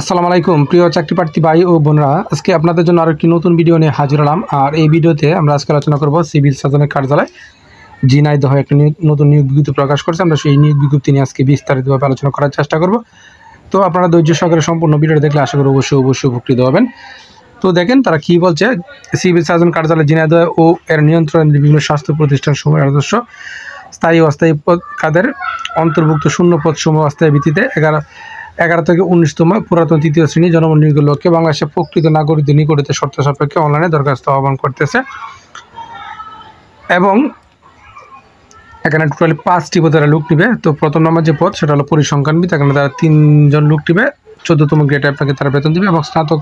আসসালামু আলাইকুম প্রিয় চাকরি প্রার্থী ভাই ও বোনরা, আজকে আপনাদের জন্য আরেকটি নতুন ভিডিও নিয়ে হাজির হলাম। আর এই ভিডিওতে আমরা আজকে আলোচনা করব সিভিল সার্জনের কার্যালয় ঝিনাইদহ একটা নতুন নিয়োগ বিজ্ঞপ্তি প্রকাশ করছে। আমরা সেই নিয়োগ বিজ্ঞপ্তি নিয়ে আজকে বিস্তারিতভাবে আলোচনা করার চেষ্টা করব। তো আপনারা ধৈর্য সহকারে সম্পূর্ণ ভিডিওটা দেখলে আশা করি অবশ্যই উপকৃত হবেন। তো দেখেন তারা কি বলছে। সিভিল সার্জন কার্যালয় ঝিনাইদহ ও এর নিয়ন্ত্রণে বিভিন্ন স্বাস্থ্য প্রতিষ্ঠান সমূহের সদস্য স্থায়ী অস্থায়ী পদ কাদের অন্তর্ভুক্ত শূন্য পদ সমূহ অস্থায়ী ভিত্তিতে 11 থেকে 19তম পুরাতন তৃতীয় শ্রেণী জনবল নিয়োগের লক্ষ্যে বাংলাদেশের প্রকৃত নাগরিকদের নিকটতে শর্ত সাপেক্ষে অনলাইনে দরখাস্ত আহ্বান করতেছে। এবং এখানে টোটালি 5টি পদের লোক নিবে। তো প্রথম নম্বর যে পদ সেটা হলো পরিসংখ্যানবিদ, এখানে তারা 3 জন লোক নিবে। 14তম গ্রেডে আপনাকে তারা বেতন দিবে এবং স্নাতক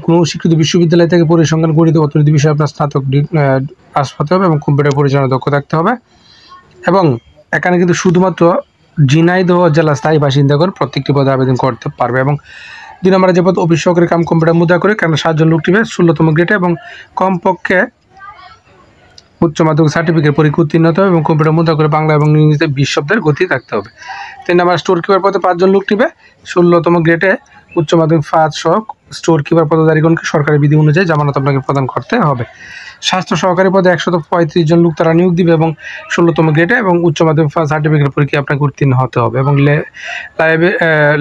কোনো স্বীকৃত বিশ্ববিদ্যালয় থেকে পরিসংখ্যান গণিত অর্থনীতি বিষয়ে আপনার স্নাতক পাস হতে হবে এবং কম্পিউটার পরিচালনা দক্ষ থাকতে হবে। এবং এখানে কিন্তু শুধুমাত্র ঝিনাইদহ জেলা স্থায়ী বাসিন্দাগণ প্রত্যেকটি পদে আবেদন করতে পারবে। এবং 2 নম্বরে যে পদ অফিস সহকারী কাম কম্পিউটার মুদ্রা করে, কারণ 7 জন লোক নিবে 16তম গ্রেডে এবং কমপক্ষে উচ্চ মাধ্যমিক সার্টিফিকেট পরীক্ষা উত্তীর্ণ হতে হবে এবং কম্পিউটার মুদ্রা করে বাংলা এবং ইংরেজিতে 20 শব্দের গতি থাকতে হবে। 3 নম্বর স্টোর কিপার পদে 5 জন লোক নিবে 16তম গ্রেডে উচ্চ মাধ্যমিক 5 সহ স্টোর কিপার পদধারীগণকে সরকারি বিধি অনুযায়ী জামানত আপনাকে প্রদান করতে হবে। স্বাস্থ্য সহকারী পদে 135 জন লোক তারা নিয়োগ দিবে এবং 16তম গ্রেডে এবং উচ্চ মাধ্যমিক সার্টিফিকেট পরীক্ষা আপনাকে উত্তীর্ণ হতে হবে। এবং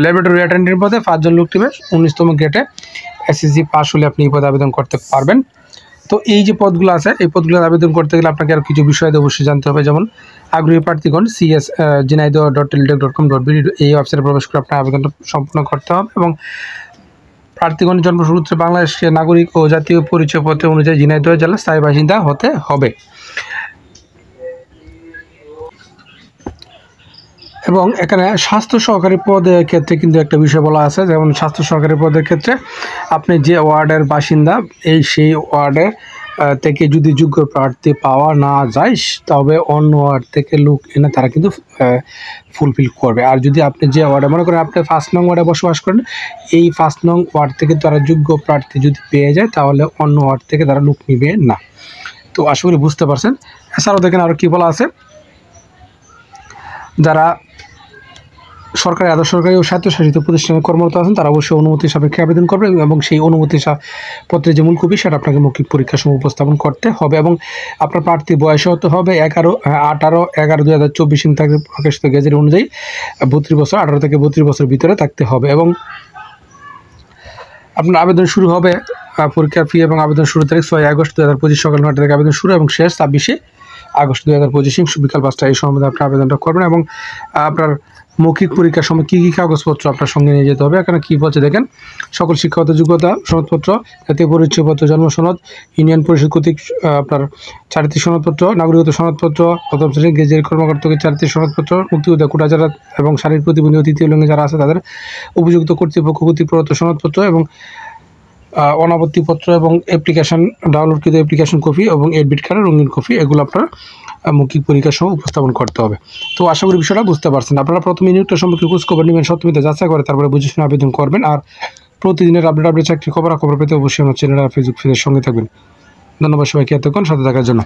ল্যাবরেটরি অ্যাটেন্ডেন্ট পদে 5 জন লোক নিবে 19তম গ্রেডে এসএসসি পাস হলে আপনি এই পদে আবেদন করতে পারবেন। তো এই যে পদগুলো আছে এই পদগুলো আবেদন করতে গেলে আপনাকে আরও কিছু বিষয় অবশ্যই জানতে হবে। যেমন আগ্রহী প্রার্থীগণ cs.zinaidoh.teletext.com.bd এই ওয়েবসাইটে প্রবেশ করে আপনার আবেদনটা সম্পূর্ণ করতে হবে। এবং প্রার্থীগণের জন্মসূত্রে বাংলাদেশের নাগরিক ও জাতীয় পরিচয়পত্র অনুযায়ী ঝিনাইদহ জেলার স্থায়ী বাসিন্দা হতে হবে। এবং এখানে স্বাস্থ্য সহকারী পদের ক্ষেত্রে কিন্তু একটা বিষয় বলা আছে, যেমন স্বাস্থ্য সহকারী পদের ক্ষেত্রে আপনি যে ওয়ার্ডের বাসিন্দা সেই ওয়ার্ডের থেকে যদি যোগ্য প্রার্থী পাওয়া না যায় তবে অন্য ওয়ার্ড থেকে লোক এনে তারা কিন্তু ফুলফিল করবে। আর যদি আপনি যে ওয়ার্ডে মনে করেন আপনি 5 নং ওয়ার্ডে বসবাস করেন, এই 5 নং ওয়ার্ড থেকে তারা যোগ্য প্রার্থী যদি পেয়ে যায় তাহলে অন্য ওয়ার্ড থেকে তারা লোক নিবে না। তো আশা করি বুঝতে পারছেন। এছাড়াও দেখেন আরও কী বলা আছে, যারা সরকারি আধা সরকারি ও স্বায়ত্তশাসিত প্রতিষ্ঠানে কর্মরত আছেন তারা অবশ্যই অনুমতি সাপেক্ষে আবেদন করবে এবং সেই অনুমতি পত্রের যে মূল কপি সেটা আপনাকে মৌখিক পরীক্ষার সময় উপস্থাপন করতে হবে। এবং আপনার প্রার্থীর বয়স হতে হবে 18/11/2024 তারিখে প্রকাশিত গেজেট অনুযায়ী 32 বছর, 18 থেকে 32 বছর ভিতরে থাকতে হবে। এবং আপনার আবেদন শুরু হবে, পরীক্ষার ফি এবং আবেদন শুরু তারিখ 6 আগস্ট 2025 সকাল 9টা থেকে আবেদন শুরু এবং শেষ 26 আগস্ট 2025 বিকাল 5টা। এই সময় আপনি আবেদনটা করবেন। এবং আপনার মৌখিক পরীক্ষার সময় কী কী কাগজপত্র আপনার সঙ্গে নিয়ে যেতে হবে এখানে কী বলছে দেখেন। সকল শিক্ষাগত যোগ্যতা সনদপত্র, জাতীয় পরিচয়পত্র, জন্ম সনদ, ইউনিয়ন পরিষদ কর্তৃক আপনার চারিত্রিক সনদপত্র, নাগরিকত্ব সনদপত্র, প্রথম শ্রেণীর গেজেট কর্মকর্তাকে চারিত্রিক সনদপত্র, মুক্তিযোদ্ধা কোটা যারা এবং শারীরিক প্রতিবন্ধী ও তৃতীয় লিঙ্গে যারা আছে তাদের উপযুক্ত কর্তৃপক্ষ কর্তৃক প্রদত্ত সনদপত্র এবং অনাপত্তিপত্র এবং অ্যাপ্লিকেশন ডাউনলোডকৃত অ্যাপ্লিকেশন কপি এবং এডমিট কার্ডের রঙিন কপি, এগুলো আপনার মৌখিক পরীক্ষার সময় উপস্থাপন করতে হবে। তো আশা করি বিষয়টা বুঝতে পারছেন। আপনারা প্রথমে নিয়োগটা সম্পর্কে খোঁজখবর নেবেন, সত্যমিতে যাচাই করে তারপরে বুঝে শুনে আবেদন করবেন। আর প্রতিদিনের আপডেট চাকরি খবর পেতে অবশ্যই আমার চ্যানেল আর ফেসবুক পেজের সঙ্গে থাকবেন। ধন্যবাদ সবাইকে এতক্ষণ সাথে থাকার জন্য।